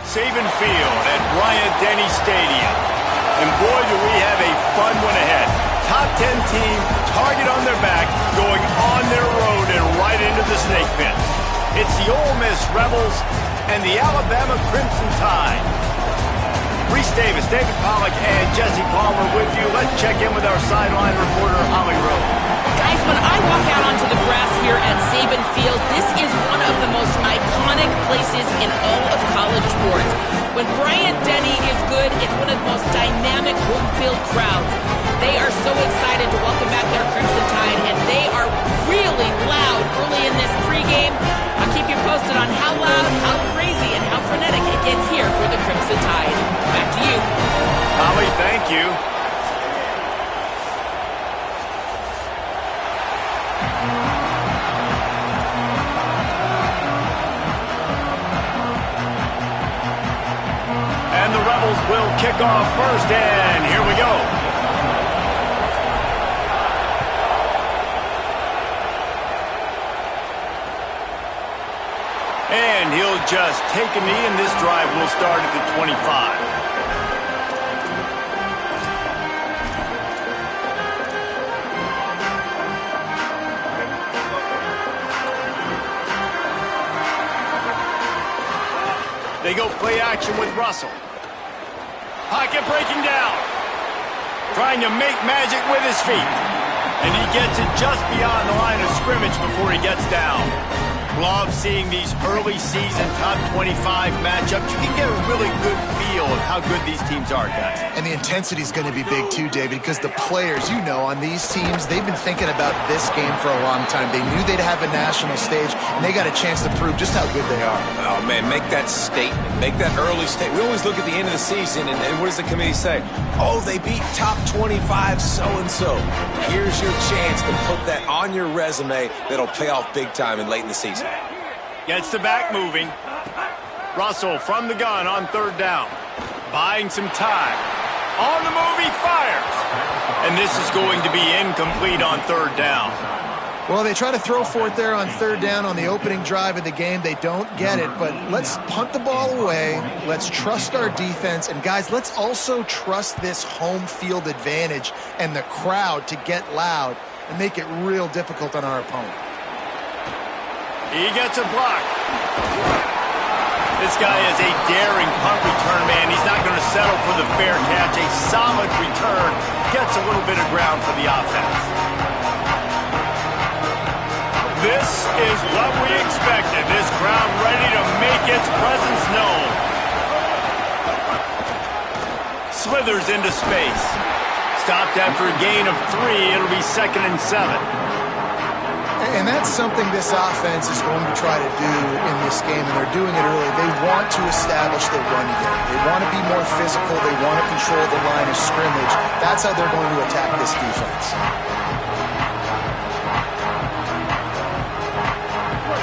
Saban Field at Bryant-Denny Stadium. And boy, do we have a fun one ahead. Top 10 team, target on their back, going on their road and right into the snake pit. It's the Ole Miss Rebels and the Alabama Crimson Tide. Reese Davis, David Pollack, and Jesse Palmer with you. Let's check in with our sideline reporter, Holly Rowe. Guys, when I walk out onto the grass here at Saban Field, this is one of the most iconic places in all of college sports. When Bryant-Denny is good, it's one of the most dynamic home field crowds. They are so excited to welcome back their Crimson Tide, and they are really loud early in this pregame. I'll keep you posted on how loud, how crazy, and how frenetic it gets here for the Crimson Tide. Back to you. Holly, thank you. And the Rebels will kick off first, and here we go. And he'll just take a knee, and this drive will start at the 25. They go play action with Russell. Pocket breaking down. Trying to make magic with his feet. And he gets it just beyond the line of scrimmage before he gets down. Love seeing these early season top 25 matchups. You can get a really good feel of how good these teams are, guys. And the intensity is going to be big too, David, because the players, you know, on these teams, they've been thinking about this game for a long time. They knew they'd have a national stage, and they got a chance to prove just how good they are. Oh, man, make that statement. Make that early statement. We always look at the end of the season, and what does the committee say? Oh, they beat top 25 so-and-so. Here's your chance to put that on your resume that'll pay off big time and late in the season. Gets the back moving. Russell from the gun on third down. Buying some time. On the move, he fires. And this is going to be incomplete on third down. Well, they try to throw for it there on third down on the opening drive of the game. They don't get it, but let's punt the ball away. Let's trust our defense. And, guys, let's also trust this home field advantage and the crowd to get loud and make it real difficult on our opponent. He gets a block. This guy is a daring punt return man. He's not going to settle for the fair catch. A solid return. Gets a little bit of ground for the offense. This is what we expected. This crowd ready to make its presence known. Slithers into space. Stopped after a gain of 3. It'll be 2nd and 7. And that's something this offense is going to try to do in this game, and they're doing it early. They want to establish the run game. They want to be more physical. They want to control the line of scrimmage. That's how they're going to attack this defense.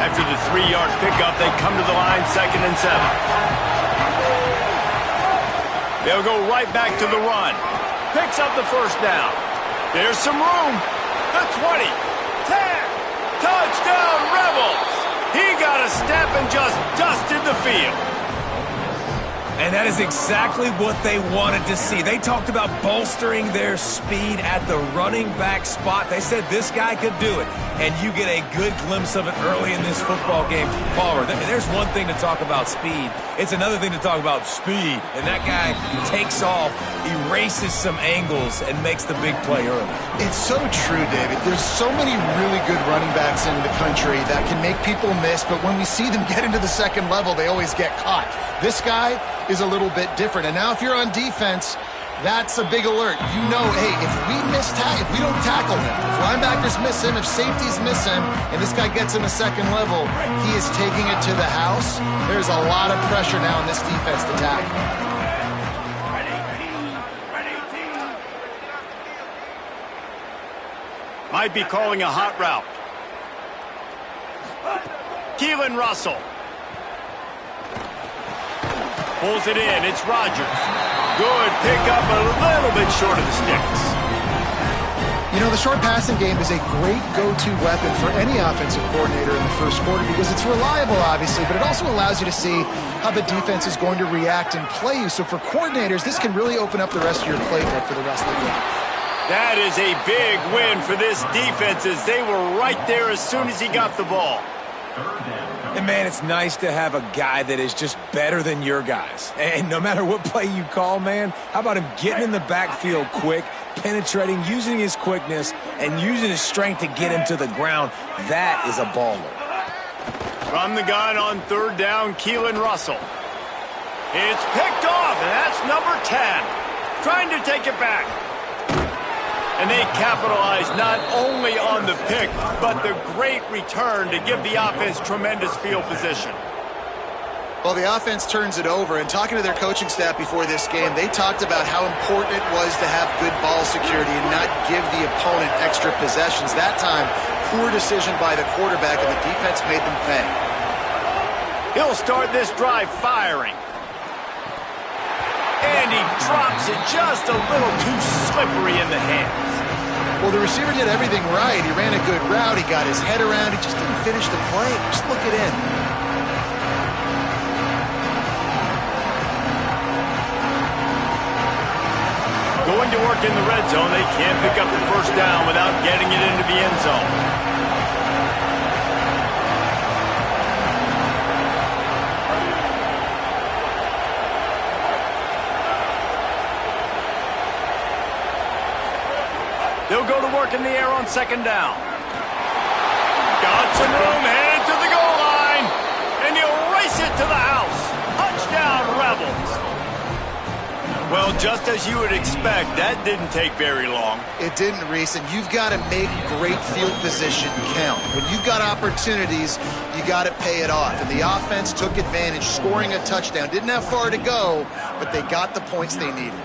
After the 3-yard pickup, they come to the line, 2nd and 7. They'll go right back to the run. Picks up the first down. There's some room. The 20, 10. Touchdown, Rebels! He got a step and just dusted the field. And that is exactly what they wanted to see. They talked about bolstering their speed at the running back spot. They said this guy could do it. And you get a good glimpse of it early in this football game. Palmer, there's one thing to talk about speed. It's another thing to talk about speed. And that guy takes off, erases some angles, and makes the big play early. It's so true, David. There's so many really good running backs in the country that can make people miss, but when we see them get into the second level, they always get caught. This guy is a little bit different. And now if you're on defense, that's a big alert. You know, hey, if we don't tackle him, if linebackers miss him, if safeties miss him, and this guy gets in the second level, he is taking it to the house. There's a lot of pressure now on this defense to tackle. Might be calling a hot route. Keelan Russell. Pulls it in. It's Rodgers. Good pickup, a little bit short of the sticks. You know, the short passing game is a great go-to weapon for any offensive coordinator in the first quarter because it's reliable, obviously, but it also allows you to see how the defense is going to react and play you. So for coordinators, this can really open up the rest of your playbook for the rest of the game. That is a big win for this defense as they were right there as soon as he got the ball. And, man, it's nice to have a guy that is just better than your guys. And no matter what play you call, man, how about him getting in the backfield quick, penetrating, using his quickness, and using his strength to get him to the ground? That is a baller. From the gun on third down, Keelan Russell. It's picked off, and that's number 10. Trying to take it back. And they capitalize not only on the pick, but the great return to give the offense tremendous field position. Well, the offense turns it over, and talking to their coaching staff before this game, they talked about how important it was to have good ball security and not give the opponent extra possessions. That time, poor decision by the quarterback, and the defense made them pay. He'll start this drive firing. And he drops it just a little too slippery in the hands. Well, the receiver did everything right. He ran a good route. He got his head around. He just didn't finish the play. Just look it in. Going to work in the red zone. They can't pick up the first down without getting it into the end zone. They'll go to work in the air on second down. Got some room, headed to the goal line. And he'll race it to the house. Touchdown, Rebels. Well, just as you would expect, that didn't take very long. It didn't, Reese, and you've got to make great field position count. When you've got opportunities, you got to pay it off. And the offense took advantage, scoring a touchdown. Didn't have far to go, but they got the points they needed.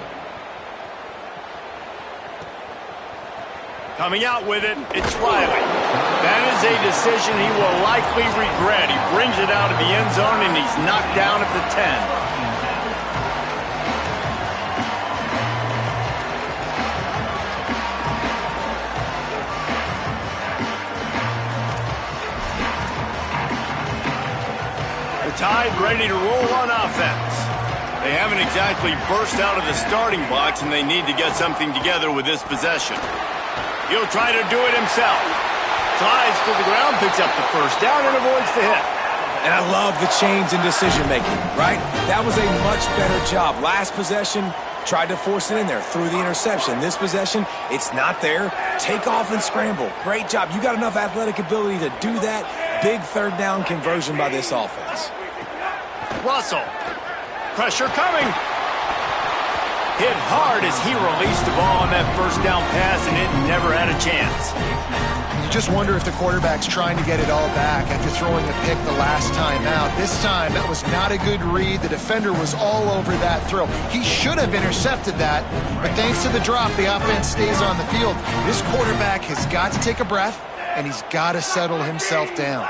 Coming out with it, it's Riley. That is a decision he will likely regret. He brings it out of the end zone, and he's knocked down at the 10. The Tide ready to roll on offense. They haven't exactly burst out of the starting blocks, and they need to get something together with this possession. He'll try to do it himself. Slides to the ground, picks up the first down, and avoids the hit. And I love the change in decision-making, right? That was a much better job. Last possession, tried to force it in there, threw the interception. This possession, it's not there. Take off and scramble. Great job. You got enough athletic ability to do that. Big third down conversion by this offense. Russell. Pressure coming. Hit hard as he released the ball on that first down pass, and it never had a chance. You just wonder if the quarterback's trying to get it all back after throwing a pick the last time out. This time, that was not a good read. The defender was all over that throw. He should have intercepted that, but thanks to the drop, the offense stays on the field. This quarterback has got to take a breath, and he's got to settle himself down.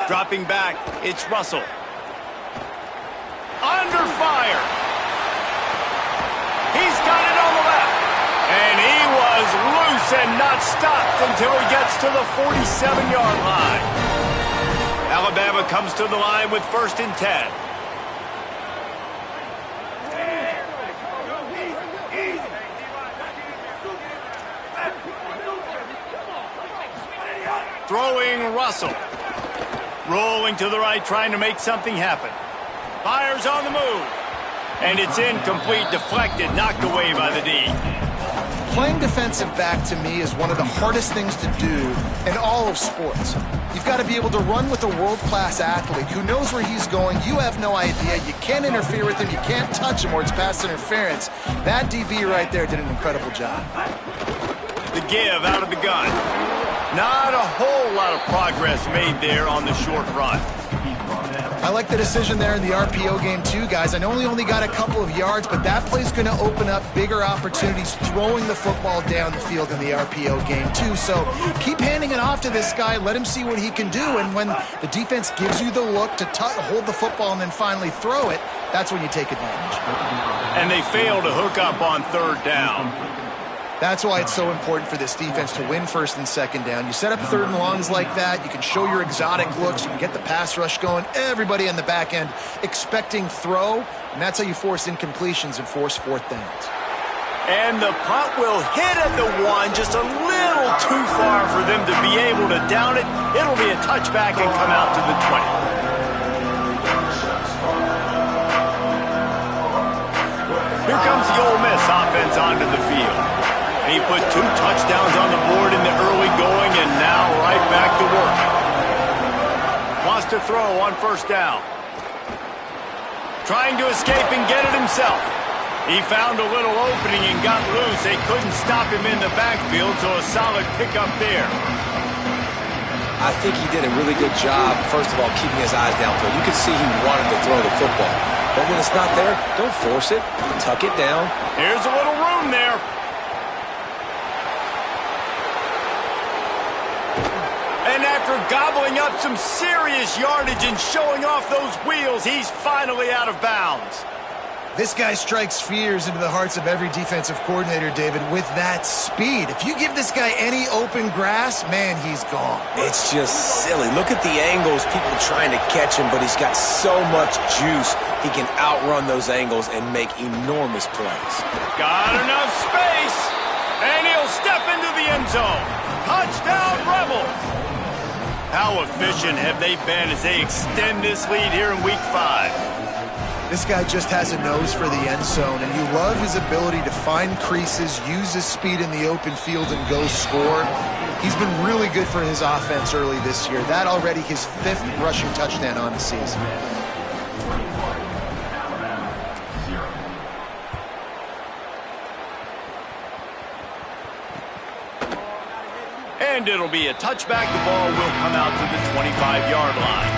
Dropping back, it's Russell. Under fire. He's got it on the left. And he was loose and not stopped until he gets to the 47-yard line. Alabama comes to the line with 1st and 10. Throwing Russell. Rolling to the right, trying to make something happen. Fires on the move. And it's incomplete, deflected, knocked away by the D. Playing defensive back, to me, is one of the hardest things to do in all of sports. You've got to be able to run with a world-class athlete who knows where he's going. You have no idea. You can't interfere with him. You can't touch him or it's pass interference. That DB right there did an incredible job. The give out of the gun. Not a whole lot of progress made there on the short run. I like the decision there in the RPO game too, guys. I know he only got a couple of yards, but that play's going to open up bigger opportunities throwing the football down the field in the RPO game too. So keep handing it off to this guy. Let him see what he can do. And when the defense gives you the look to hold the football and then finally throw it, that's when you take advantage. And they fail to hook up on third down. That's why it's so important for this defense to win first and second down. You set up third and longs like that, you can show your exotic looks, you can get the pass rush going, everybody on the back end expecting throw, and that's how you force incompletions and force fourth downs. And the punt will hit at the 1, just a little too far for them to be able to down it. It'll be a touchback and come out to the 20. Here comes the Ole Miss offense onto the field. He put 2 touchdowns on the board in the early going, and now right back to work. Wants to throw on first down. Trying to escape and get it himself. He found a little opening and got loose. They couldn't stop him in the backfield, so a solid pickup there. I think he did a really good job, first of all, keeping his eyes downfield. You could see he wanted to throw the football. But when it's not there, don't force it. Tuck it down. Here's a little room there. And after gobbling up some serious yardage and showing off those wheels, he's finally out of bounds. This guy strikes fears into the hearts of every defensive coordinator, David, with that speed. If you give this guy any open grass, man, he's gone. It's just silly. Look at the angles, people trying to catch him, but he's got so much juice. He can outrun those angles and make enormous plays. Got enough space, and he'll step into the end zone. Touchdown, Rebels! How efficient have they been as they extend this lead here in Week 5? This guy just has a nose for the end zone, and you love his ability to find creases, use his speed in the open field, and go score. He's been really good for his offense early this year. That already his 5th rushing touchdown on the season. And it'll be a touchback. The ball will come out to the 25-yard line.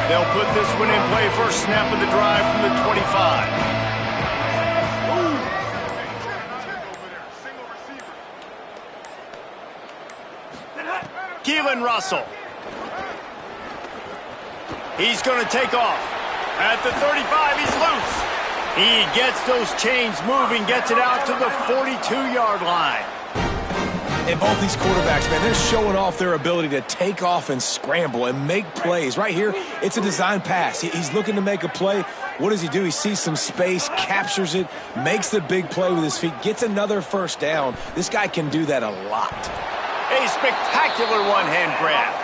They'll put this one in play. First snap of the drive from the 25. Keelan Russell. He's going to take off. At the 35, he's loose. He gets those chains moving, gets it out to the 42-yard line. And both these quarterbacks, man, they're showing off their ability to take off and scramble and make plays. Right here, it's a design pass. He's looking to make a play. What does he do? He sees some space, captures it, makes the big play with his feet, gets another first down. This guy can do that a lot. A spectacular one-hand grab.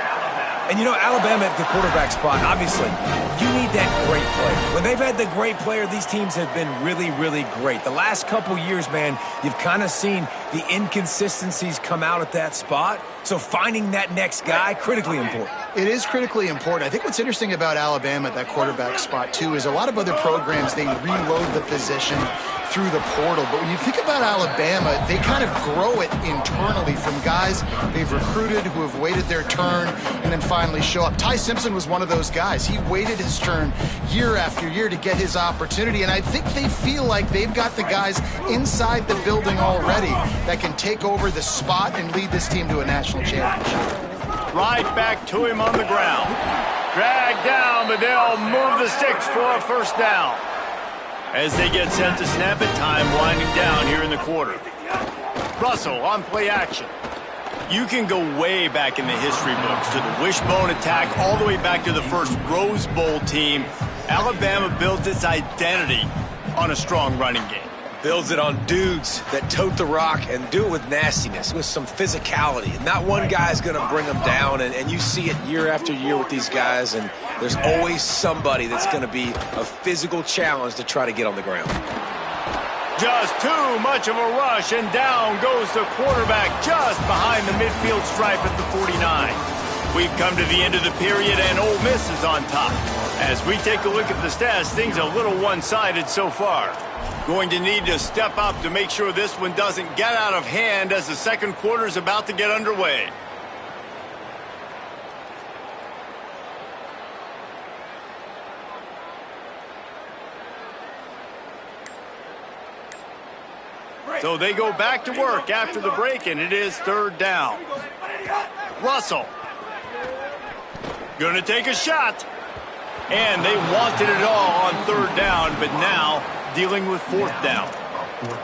And, you know, Alabama at the quarterback spot, obviously, you need that great player. When they've had the great player, these teams have been really, really great. The last couple years, man, you've kind of seen the inconsistencies come out at that spot. So finding that next guy, critically important. It is critically important. I think what's interesting about Alabama at that quarterback spot, too, is a lot of other programs, they reload the position through the portal. But when you think about Alabama, they kind of grow it internally from guys they've recruited who have waited their turn and then finally show up. Ty Simpson was one of those guys. He waited his turn year after year to get his opportunity, and I think they feel like they've got the guys inside the building already that can take over the spot and lead this team to a national championship. Right back to him on the ground. Dragged down, but they'll move the sticks for a first down. As they get set to snap it, time winding down here in the quarter. Russell on play action. You can go way back in the history books to the wishbone attack, all the way back to the first Rose Bowl team. Alabama built its identity on a strong running game. Builds it on dudes that tote the rock and do it with nastiness, with some physicality. And not one guy's going to bring them down, and you see it year after year with these guys, and there's always somebody that's going to be a physical challenge to try to get on the ground. Just too much of a rush, and down goes the quarterback just behind the midfield stripe at the 49. We've come to the end of the period, and Ole Miss is on top. As we take a look at the stats, things are a little one-sided so far. Going to need to step up to make sure this one doesn't get out of hand as the second quarter is about to get underway. So they go back to work after the break, and it is third down. Russell. Going to take a shot. And they wanted it all on third down, but now dealing with fourth down.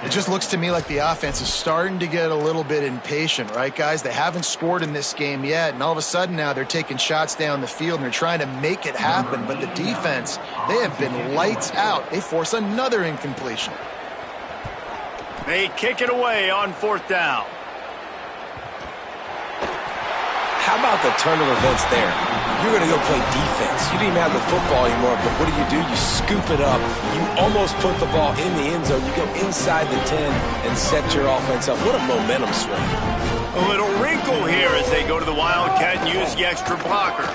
It just looks to me like the offense is starting to get a little bit impatient, right, guys? They haven't scored in this game yet, and all of a sudden now they're taking shots down the field and they're trying to make it happen. But the defense, they have been lights out. They force another incompletion. They kick it away on fourth down. How about the turn of events there? You're going to go play defense. You don't even have the football anymore, but what do? You scoop it up. You almost put the ball in the end zone. You go inside the 10 and set your offense up. What a momentum swing. A little wrinkle here as they go to the Wildcat and use the extra blocker.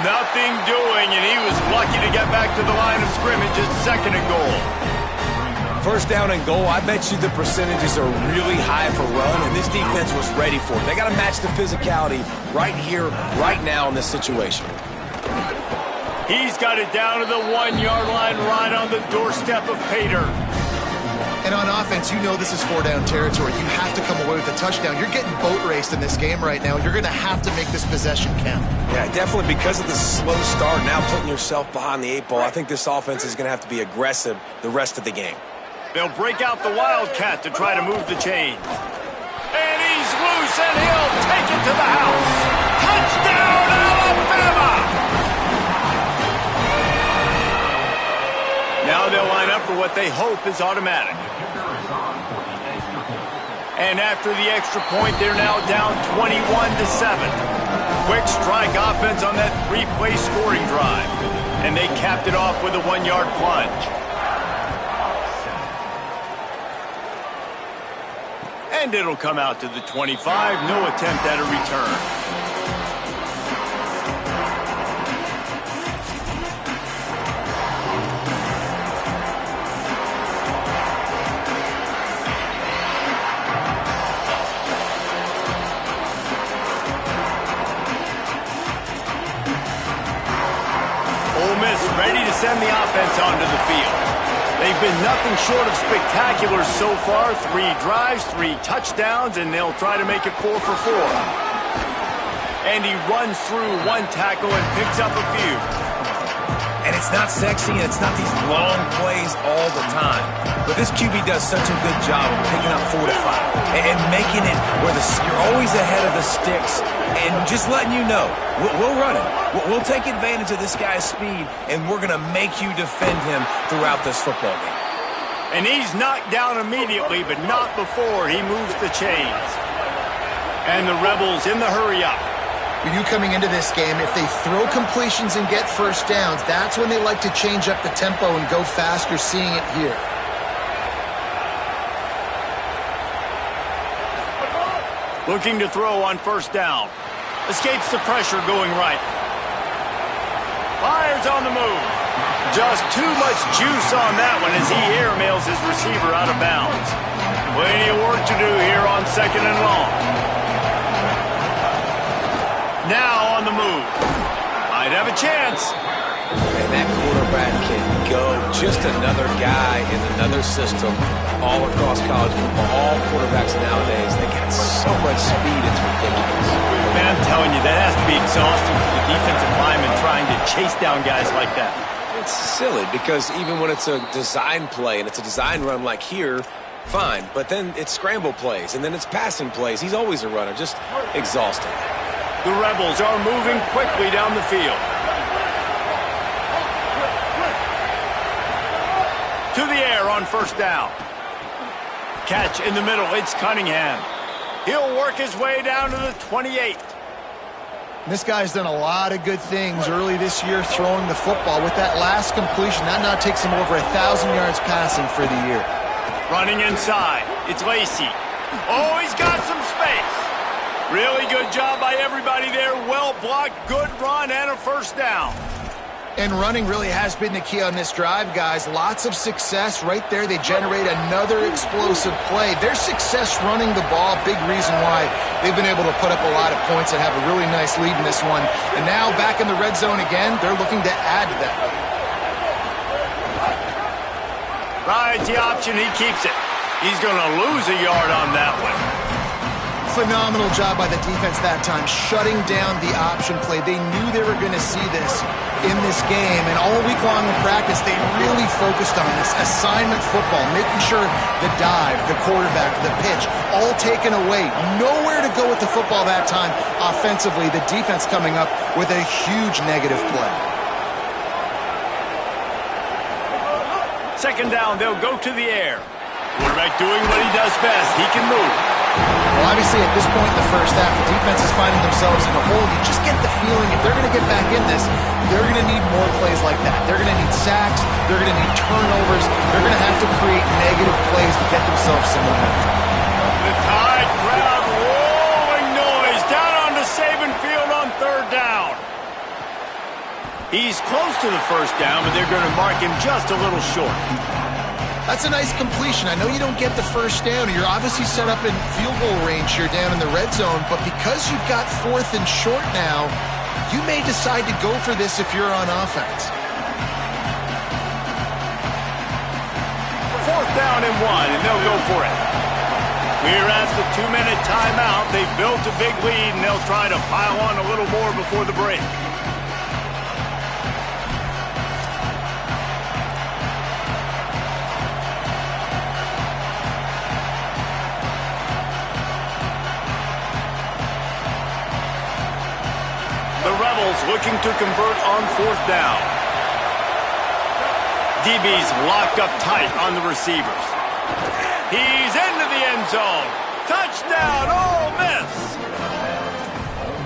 Nothing doing, and he was lucky to get back to the line of scrimmage at second and goal. First down and goal, I bet you the percentages are really high for run, and this defense was ready for it. They got to match the physicality right here, right now in this situation. He's got it down to the 1-yard line right on the doorstep of Pater. And on offense, you know this is four-down territory. You have to come away with a touchdown. You're getting boat raced in this game right now. You're going to have to make this possession count. Yeah, definitely because of the slow start, now putting yourself behind the 8 ball, I think this offense is going to have to be aggressive the rest of the game. They'll break out the Wildcat to try to move the chains. And he's loose, and he'll take it to the house. Touchdown, Alabama! Now they'll line up for what they hope is automatic. And after the extra point, they're now down 21-7. Quick strike offense on that 3-play scoring drive. And they capped it off with a 1-yard plunge. And it'll come out to the 25. No attempt at a return. Ole Miss ready to send the offense onto the field. They've been nothing short of spectacular so far. 3 drives, 3 touchdowns, and they'll try to make it 4 for 4. And he runs through 1 tackle and picks up a few. And it's not sexy, and it's not these long plays all the time. But this QB does such a good job of picking up 4 to 5 and making it where you're always ahead of the sticks and just letting you know, we'll run it. We'll take advantage of this guy's speed, and we're going to make you defend him throughout this football game. And he's knocked down immediately, but not before he moves the chains. And the Rebels in the hurry-up. When you coming into this game, if they throw completions and get first downs, that's when they like to change up the tempo and go fast. You're seeing it here. Looking to throw on first down. Escapes the pressure going right. Fires on the move. Just too much juice on that one as he airmails his receiver out of bounds. Plenty of work to do here on second and long. Now on the move. Might have a chance. And that quarterback can go. Just another guy in another system all across college football. All quarterbacks nowadays, they got so much speed, it's ridiculous. Man, I'm telling you, that has to be exhausting for the defensive lineman trying to chase down guys like that. It's silly because even when it's a design play and it's a design run like here, fine. But then it's scramble plays and then it's passing plays. He's always a runner, just exhausting. The Rebels are moving quickly down the field. To the air on first down. Catch in the middle, it's Cunningham. He'll work his way down to the 28. This guy's done a lot of good things early this year throwing the football. With that last completion, that now takes him over 1,000 yards passing for the year. Running inside, it's Lacey. Oh, he's got some space. Really good job by everybody there. Well blocked, good run, and a first down. And running really has been the key on this drive, guys. Lots of success right there. They generate another explosive play. Their success running the ball, big reason why they've been able to put up a lot of points and have a really nice lead in this one. And now back in the red zone again, they're looking to add to that lead. Rides the option, he keeps it. He's going to lose a yard on that one. Phenomenal job by the defense that time, shutting down the option play. They knew they were going to see this in this game, and all week long in practice, they really focused on this assignment football, making sure the dive, the quarterback, the pitch, all taken away. Nowhere to go with the football that time offensively. The defense coming up with a huge negative play. Second down, they'll go to the air. Quarterback doing what he does best. He can move. Well, obviously, at this point in the first half, the defense is finding themselves in a hole. You just get the feeling if they're going to get back in this, they're going to need more plays like that. They're going to need sacks. They're going to need turnovers. They're going to have to create negative plays to get themselves some momentum. The Tide crowd rolling noise down onto Saban Field on third down. He's close to the first down, but they're going to mark him just a little short. That's a nice completion. I know you don't get the first down, or you're obviously set up in field goal range here down in the red zone, but because you've got fourth and short now, you may decide to go for this if you're on offense. Fourth down and 1, and they'll go for it. We're at the 2-minute timeout. They've built a big lead, and they'll try to pile on a little more before the break. The Rebels looking to convert on fourth down. DB's locked up tight on the receivers. He's into the end zone. Touchdown, Ole Miss!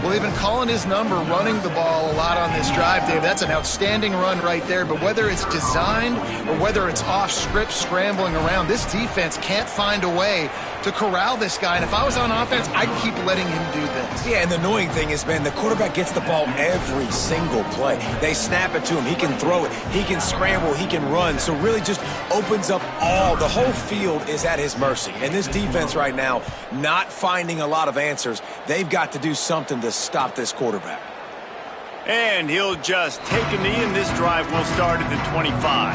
Well, they've been calling his number, running the ball a lot on this drive, Dave. That's an outstanding run right there. But whether it's designed or whether it's off script, scrambling around, this defense can't find a way to corral this guy. And if I was on offense, I'd keep letting him do this. Yeah, and the annoying thing is, man, the quarterback gets the ball every single play. They snap it to him. He can throw it. He can scramble. He can run. So really just opens up the whole field is at his mercy. And this defense right now, not finding a lot of answers. They've got to do something to stop this quarterback. And he'll just take a knee, and this drive will start at the 25.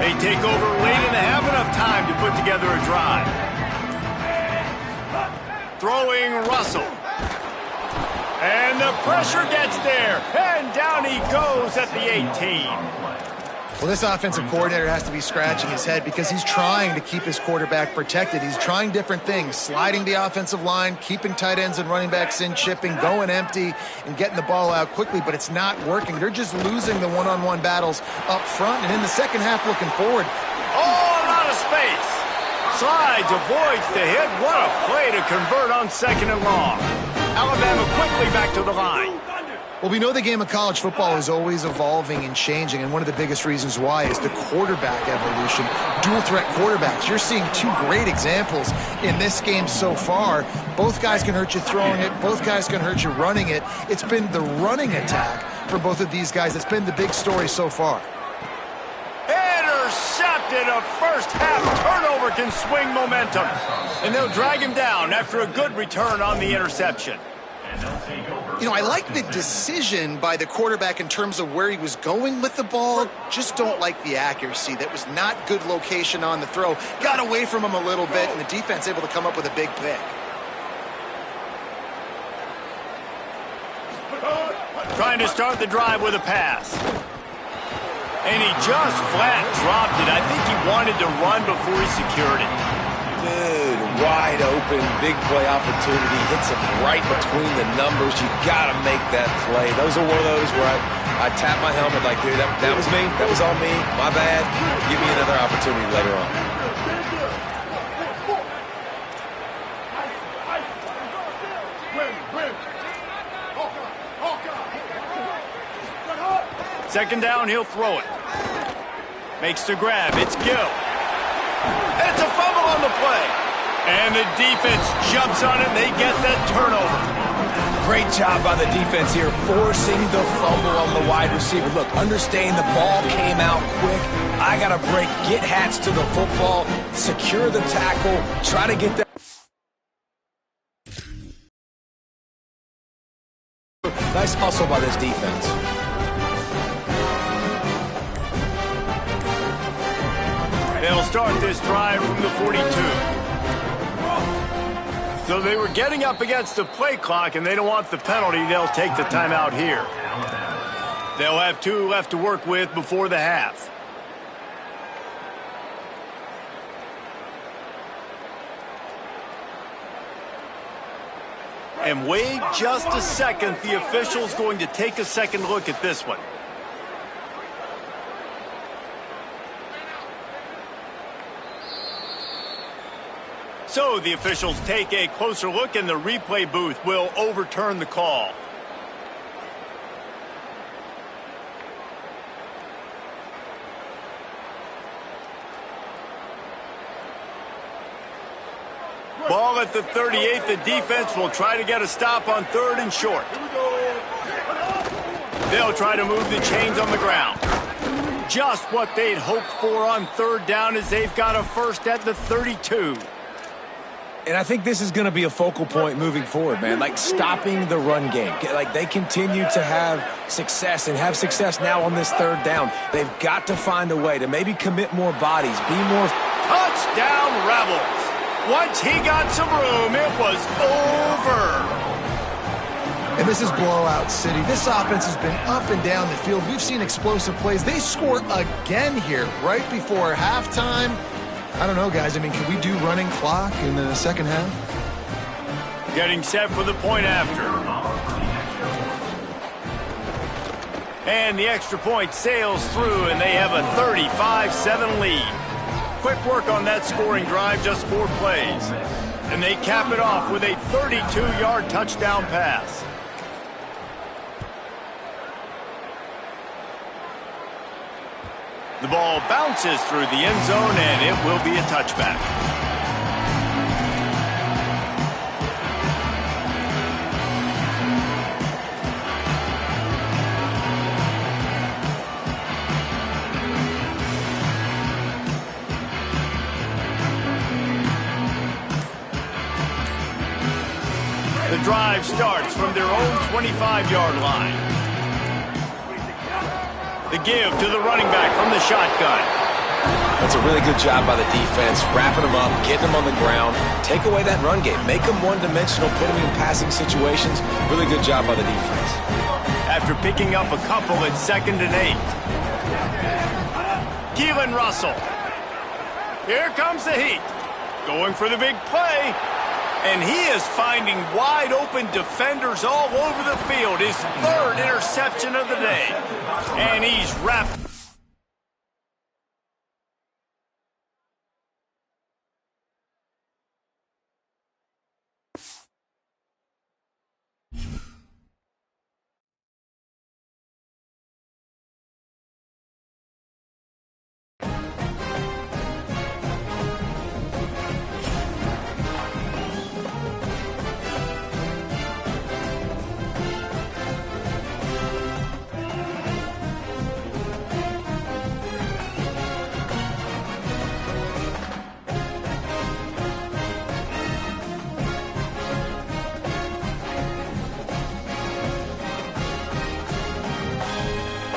They take over late in the half, enough time to put together a drive. Throwing Russell. And the pressure gets there. And down he goes at the 18. Well, this offensive coordinator has to be scratching his head because he's trying to keep his quarterback protected. He's trying different things, sliding the offensive line, keeping tight ends and running backs in, chipping, going empty, and getting the ball out quickly, but it's not working. They're just losing the one-on-one battles up front, and in the second half looking forward. All out of space. Slides, avoids the hit. What a play to convert on second and long. Alabama quickly back to the line. Well, we know the game of college football is always evolving and changing, and one of the biggest reasons why is the quarterback evolution. Dual-threat quarterbacks. You're seeing two great examples in this game so far. Both guys can hurt you throwing it. Both guys can hurt you running it. It's been the running attack for both of these guys that's been the big story so far. Intercepted. A first-half turnover can swing momentum. And they'll drag him down after a good return on the interception. You know, I like the decision by the quarterback in terms of where he was going with the ball. Just don't like the accuracy. That was not good location on the throw. Got away from him a little bit, and the defense able to come up with a big pick. Trying to start the drive with a pass. And he just flat dropped it. I think he wanted to run before he secured it. Dude, wide open, big play opportunity. Hits him right between the numbers. You got to make that play. Those are one of those where I tap my helmet like, dude, that was me. That was all me. My bad. Give me another opportunity later on. Second down, he'll throw it. Makes the grab. It's Gill. It's a fumble on the play. And the defense jumps on it, and they get that turnover. Great job by the defense here, forcing the fumble on the wide receiver. Look, understand the ball came out quick. I got to break, get Hats to the football, secure the tackle, try to get that. Nice hustle by this defense. They'll start this drive from the 42. So they were getting up against the play clock, and they don't want the penalty. They'll take the timeout here. They'll have 2 left to work with before the half. And wait just a second. The official's going to take a second look at this one. So the officials take a closer look, and the replay booth will overturn the call. Ball at the 38. The defense will try to get a stop on 3rd and short. They'll try to move the chains on the ground. Just what they'd hoped for on 3rd down, as they've got a first at the 32. And I think this is going to be a focal point moving forward, man. Like stopping the run game. Like they continue to have success and have success now on this 3rd down. They've got to find a way to maybe commit more bodies, be more. Touchdown Rebels. Once he got some room, it was over. And this is blowout city. This offense has been up and down the field. We've seen explosive plays. They score again here right before halftime. I don't know, guys. I mean, can we do running clock in the second half? Getting set for the point after. And the extra point sails through, and they have a 35-7 lead. Quick work on that scoring drive, just 4 plays. And they cap it off with a 32-yard touchdown pass. The ball bounces through the end zone, and it will be a touchback. The drive starts from their own 25-yard line. The give to the running back from the shotgun. That's a really good job by the defense, wrapping them up, getting them on the ground, take away that run game, make them one-dimensional, put them in passing situations. Really good job by the defense. After picking up a couple at 2nd and 8. Keelan Russell. Here comes the heat. Going for the big play. And he is finding wide-open defenders all over the field. His 3rd interception of the day. And he's wrapped.